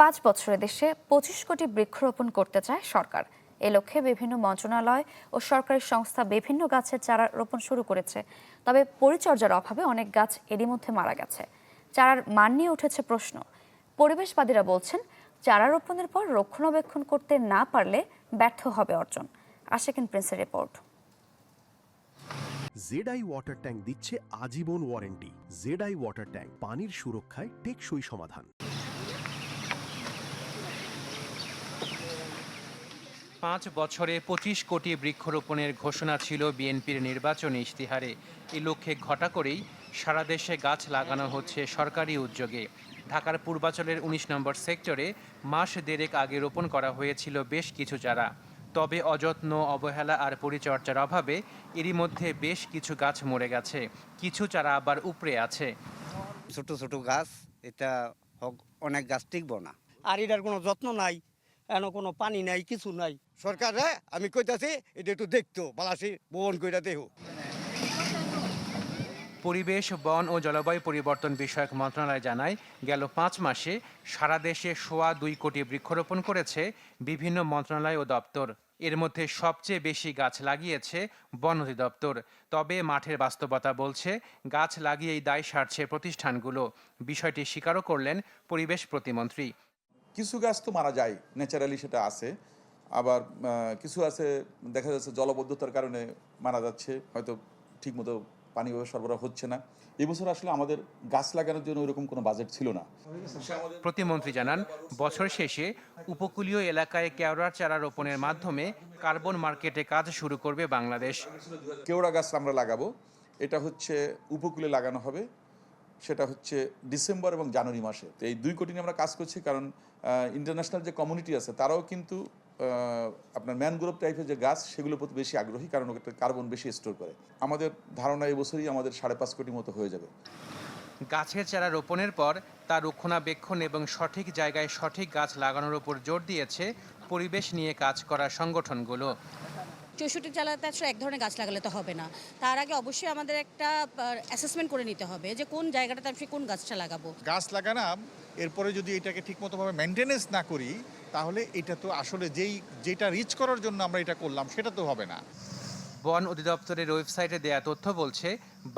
5 বছরে দেশে 25 কোটি বৃক্ষরোপণ করতে চায় সরকার। এ লক্ষ্যে বিভিন্ন মন্ত্রণালয় ও সরকারি সংস্থা বিভিন্ন গাছের চারা রোপণ শুরু করেছে। তবে পরিচর্যার অভাবে অনেক গাছ এরই মধ্যে মারা গেছে। চারার মান নিয়ে উঠেছে প্রশ্ন। পরিবেশবাদীরা বলছেন, চারা রোপণের পর রক্ষণাবেক্ষণ করতে না পারলে ব্যর্থ হবে অর্জন। Ashikin প্রিন্সের report. ZI water tank দিচ্ছে আজীবন ওয়ারেন্টি। জেডআই ওয়াটার ট্যাঙ্ক, পানির সুরক্ষায় টেকসই সমাধান। 5 বছরে 25 কোটি বৃক্ষরোপণের ঘোষণা ছিল বিএনপির নির্বাচনী ইশতেহারে। এই লক্ষ্যে ঘটা করেই সারা দেশে গাছ লাগানো হচ্ছে সরকারি উদ্যোগে। ঢাকার পূর্বাঞ্চলের 19 নম্বর সেক্টরে মাস দেড়েক আগে রোপণ করা হয়েছিল বেশ কিছু চারা। তবে অযত্ন, অবহেলা আর পরিচর্যার অভাবে এরই মধ্যে বেশ কিছু গাছ মরে গেছে, কিছু চারা আবার উপড়ে আছে। ছোট ছোট গাছ, এটা অনেক গাছ টিকবো না। আর এটার কোনো যত্ন নাই, কোনো পানি নাই, কিছু নাই। সরকার আমি কইতাছি এটা একটু দেখতো বালাসি বহন কইরা দেহ। পরিবেশ, বন ও জলবায়ু পরিবর্তন বিষয়ক মন্ত্রণালয় জানায়, গেল 5 মাসে সারা দেশে 2.25 কোটি বৃক্ষরোপণ করেছে বিভিন্ন মন্ত্রণালয় ও দপ্তর। এর মধ্যে সবচেয়ে বেশি গাছ লাগিয়েছে বন অধিদপ্তর। তবে মাঠের বাস্তবতা বলছে, গাছ লাগিয়েই দায় সারছে প্রতিষ্ঠানগুলো। বিষয়টি স্বীকারও করলেন পরিবেশ প্রতিমন্ত্রী। কিছু গাছ তো মারা যায়, ন্যাচারালি সেটা আছে। আবার কিছু আছে দেখা যাচ্ছে জলবদ্ধতার কারণে মারা যাচ্ছে, হয়তো ঠিকমতো পানি সরবরাহ হচ্ছে না। এবছর আসলে আমাদের গাছ লাগানোর জন্য ওইরকম কোনো বাজেট ছিল না। প্রতিমন্ত্রী জানান, বছর শেষে উপকূলীয় এলাকায় কেওড়ার চারা রোপণের মাধ্যমে কার্বন মার্কেটে কাজ শুরু করবে বাংলাদেশ। কেওড়া গাছ আমরা লাগাবো, এটা হচ্ছে উপকূলে লাগানো হবে, সেটা হচ্ছে ডিসেম্বর এবং জানুয়ারি মাসে। তো এই 2 কোটি নিয়ে আমরা কাজ করছি, কারণ ইন্টারন্যাশনাল যে কমিউনিটি আছে তারাও কিন্তু আপনার ম্যানগ্রোভ টাইপের যে গাছ সেগুলোর প্রতি বেশি আগ্রহী, কারণ ওটা কার্বন বেশি স্টোর করে। আমাদের ধারণা এই বছরই আমাদের 5.5 কোটি মতো হয়ে যাবে। গাছের চারা রোপণের পর তার রক্ষণাবেক্ষণ এবং সঠিক জায়গায় সঠিক গাছ লাগানোর উপর জোর দিয়েছে পরিবেশ নিয়ে কাজ করা সংগঠনগুলো। 64 জেলাতে আসলে এক ধরনের গাছ লাগালে তো হবে না। তার আগে অবশ্যই আমাদের একটা অ্যাসেসমেন্ট করে নিতে হবে যে কোন জায়গাটাতে আমি কোন গাছটা লাগাবো। গাছ লাগালাম, এরপরে যদি এটাকে ঠিকমতোভাবে মেনটেনেন্স না করি, তাহলে এটা তো আসলে যেটা রিচ করার জন্য আমরা এটা করলাম সেটা তো হবে না। বন অধিদপ্তরের ওয়েবসাইটে দেয়া তথ্য বলছে,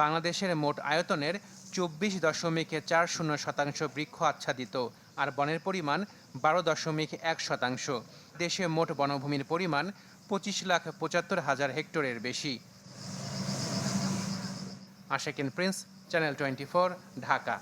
বাংলাদেশের মোট আয়তনের 24.40% বৃক্ষ আচ্ছাদিত, আর বনের পরিমাণ 12.1%। দেশে মোট বনভূমির পরিমাণ 25,75,000 হেক্টরের বেশি। Ashikin Prince, channel 24, Dhaka.